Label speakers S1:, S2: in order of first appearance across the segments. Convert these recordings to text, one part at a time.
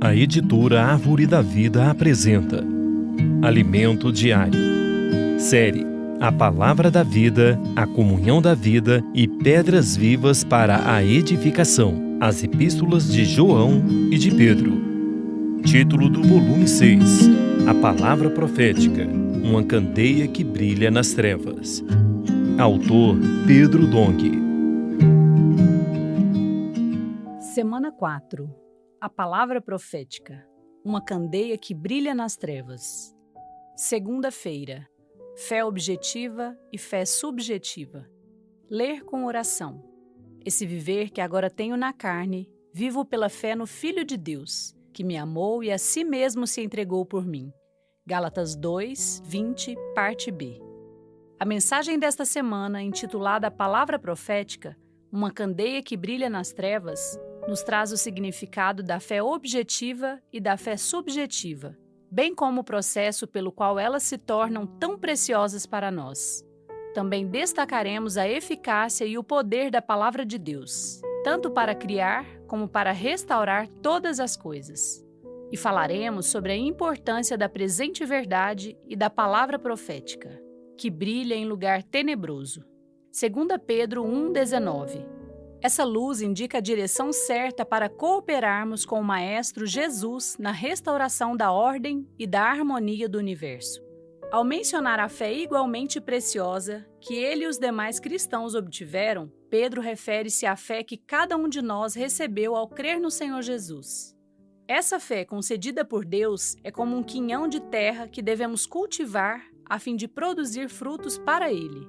S1: A editora Árvore da Vida apresenta Alimento Diário. Série A Palavra da Vida, a Comunhão da Vida e Pedras Vivas para a Edificação. As Epístolas de João e de Pedro. Título do volume 6. A Palavra Profética, uma candeia que brilha nas trevas. Autor Pedro Dong.
S2: Semana 4. A Palavra Profética, uma candeia que brilha nas trevas. Segunda-feira. Fé objetiva e fé subjetiva. Ler com oração. Esse viver que agora tenho na carne, vivo pela fé no Filho de Deus, que me amou e a si mesmo se entregou por mim. Gálatas 2, 20, parte B. A mensagem desta semana, intitulada A Palavra Profética, uma candeia que brilha nas trevas, nos traz o significado da fé objetiva e da fé subjetiva, bem como o processo pelo qual elas se tornam tão preciosas para nós. Também destacaremos a eficácia e o poder da Palavra de Deus, tanto para criar como para restaurar todas as coisas. E falaremos sobre a importância da presente verdade e da palavra profética, que brilha em lugar tenebroso. 2 Pedro 1,19. Essa luz indica a direção certa para cooperarmos com o Maestro Jesus na restauração da ordem e da harmonia do universo. Ao mencionar a fé igualmente preciosa que ele e os demais cristãos obtiveram, Pedro refere-se à fé que cada um de nós recebeu ao crer no Senhor Jesus. Essa fé concedida por Deus é como um quinhão de terra que devemos cultivar a fim de produzir frutos para ele.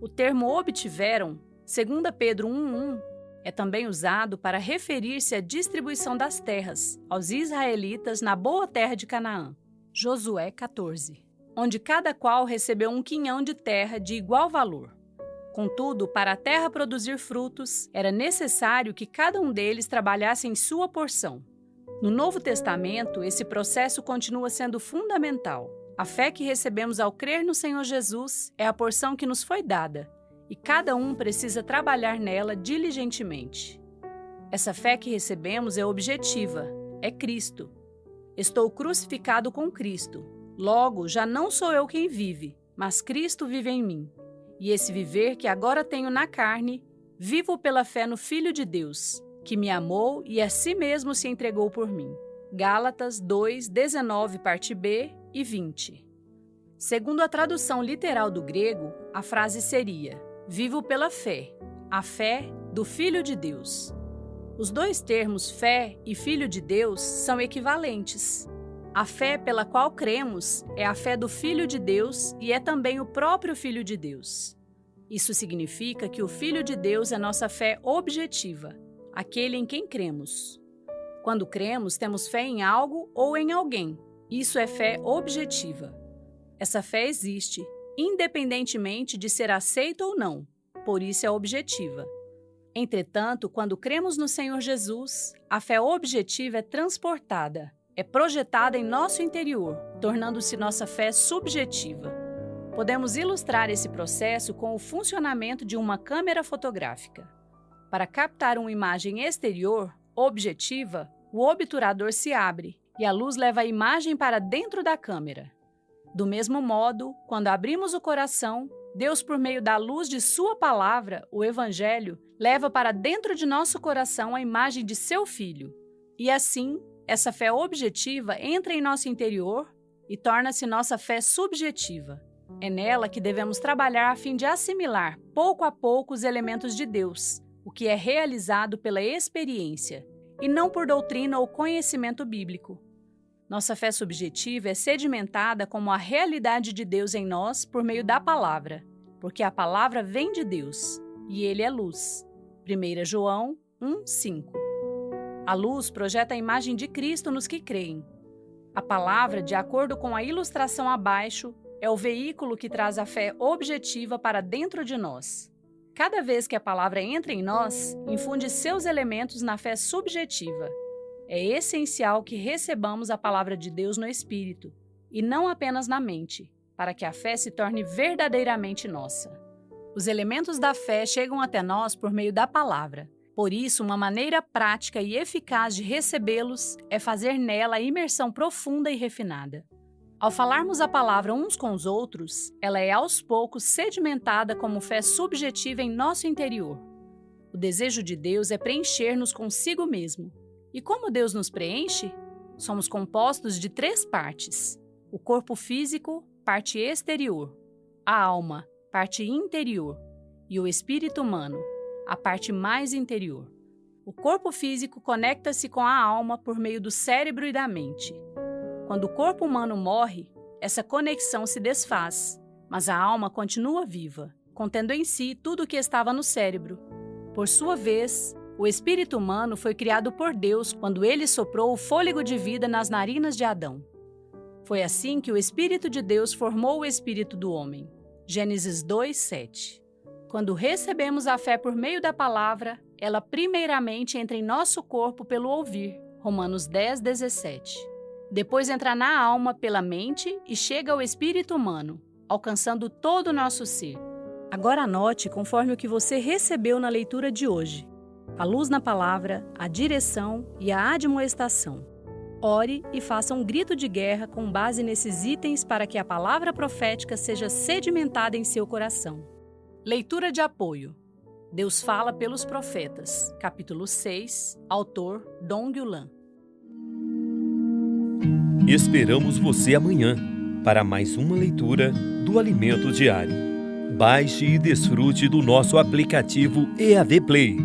S2: O termo obtiveram, 2 Pedro 1,1, é também usado para referir-se à distribuição das terras aos israelitas na boa terra de Canaã, Josué 14, onde cada qual recebeu um quinhão de terra de igual valor. Contudo, para a terra produzir frutos, era necessário que cada um deles trabalhasse em sua porção. No Novo Testamento, esse processo continua sendo fundamental. A fé que recebemos ao crer no Senhor Jesus é a porção que nos foi dada, e cada um precisa trabalhar nela diligentemente. Essa fé que recebemos é objetiva, é Cristo. Estou crucificado com Cristo. Logo, já não sou eu quem vive, mas Cristo vive em mim. E esse viver que agora tenho na carne, vivo pela fé no Filho de Deus, que me amou e a si mesmo se entregou por mim. Gálatas 2, 19, parte B e 20. Segundo a tradução literal do grego, a frase seria: vivo pela fé, a fé do Filho de Deus. Os dois termos fé e Filho de Deus são equivalentes. A fé pela qual cremos é a fé do Filho de Deus e é também o próprio Filho de Deus. Isso significa que o Filho de Deus é nossa fé objetiva, aquele em quem cremos. Quando cremos, temos fé em algo ou em alguém. Isso é fé objetiva. Essa fé existe, independentemente de ser aceita ou não, por isso é objetiva. Entretanto, quando cremos no Senhor Jesus, a fé objetiva é transportada, é projetada em nosso interior, tornando-se nossa fé subjetiva. Podemos ilustrar esse processo com o funcionamento de uma câmera fotográfica. Para captar uma imagem exterior, objetiva, o obturador se abre e a luz leva a imagem para dentro da câmera. Do mesmo modo, quando abrimos o coração, Deus, por meio da luz de Sua palavra, o Evangelho, leva para dentro de nosso coração a imagem de Seu Filho. E assim, essa fé objetiva entra em nosso interior e torna-se nossa fé subjetiva. É nela que devemos trabalhar a fim de assimilar, pouco a pouco, os elementos de Deus, o que é realizado pela experiência, e não por doutrina ou conhecimento bíblico. Nossa fé subjetiva é sedimentada como a realidade de Deus em nós por meio da palavra, porque a palavra vem de Deus, e Ele é luz. 1 João 1,5. A luz projeta a imagem de Cristo nos que creem. A palavra, de acordo com a ilustração abaixo, é o veículo que traz a fé objetiva para dentro de nós. Cada vez que a palavra entra em nós, infunde seus elementos na fé subjetiva. É essencial que recebamos a palavra de Deus no Espírito, e não apenas na mente, para que a fé se torne verdadeiramente nossa. Os elementos da fé chegam até nós por meio da palavra, Por isso, uma maneira prática e eficaz de recebê-los é fazer nela a imersão profunda e refinada. Ao falarmos a palavra uns com os outros, ela é aos poucos sedimentada como fé subjetiva em nosso interior. O desejo de Deus é preencher-nos consigo mesmo. E como Deus nos preenche? Somos compostos de 3 partes: o corpo físico, parte exterior; a alma, parte interior; e o espírito humano, a parte mais interior. O corpo físico conecta-se com a alma por meio do cérebro e da mente. Quando o corpo humano morre, essa conexão se desfaz, mas a alma continua viva, contendo em si tudo o que estava no cérebro. Por sua vez, o espírito humano foi criado por Deus quando ele soprou o fôlego de vida nas narinas de Adão. Foi assim que o Espírito de Deus formou o espírito do homem. Gênesis 2:7. Quando recebemos a fé por meio da palavra, ela primeiramente entra em nosso corpo pelo ouvir. Romanos 10:17. Depois entra na alma pela mente e chega ao espírito humano, alcançando todo o nosso ser. Agora anote conforme o que você recebeu na leitura de hoje: a luz na palavra, a direção e a admoestação. Ore e faça um grito de guerra com base nesses itens para que a palavra profética seja sedimentada em seu coração. Leitura de apoio. Deus fala pelos profetas. Capítulo 6. Autor Dong Yulan.
S1: Esperamos você amanhã para mais uma leitura do Alimento Diário. Baixe e desfrute do nosso aplicativo EAD Play,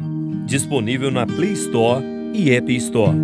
S1: disponível na Play Store e App Store.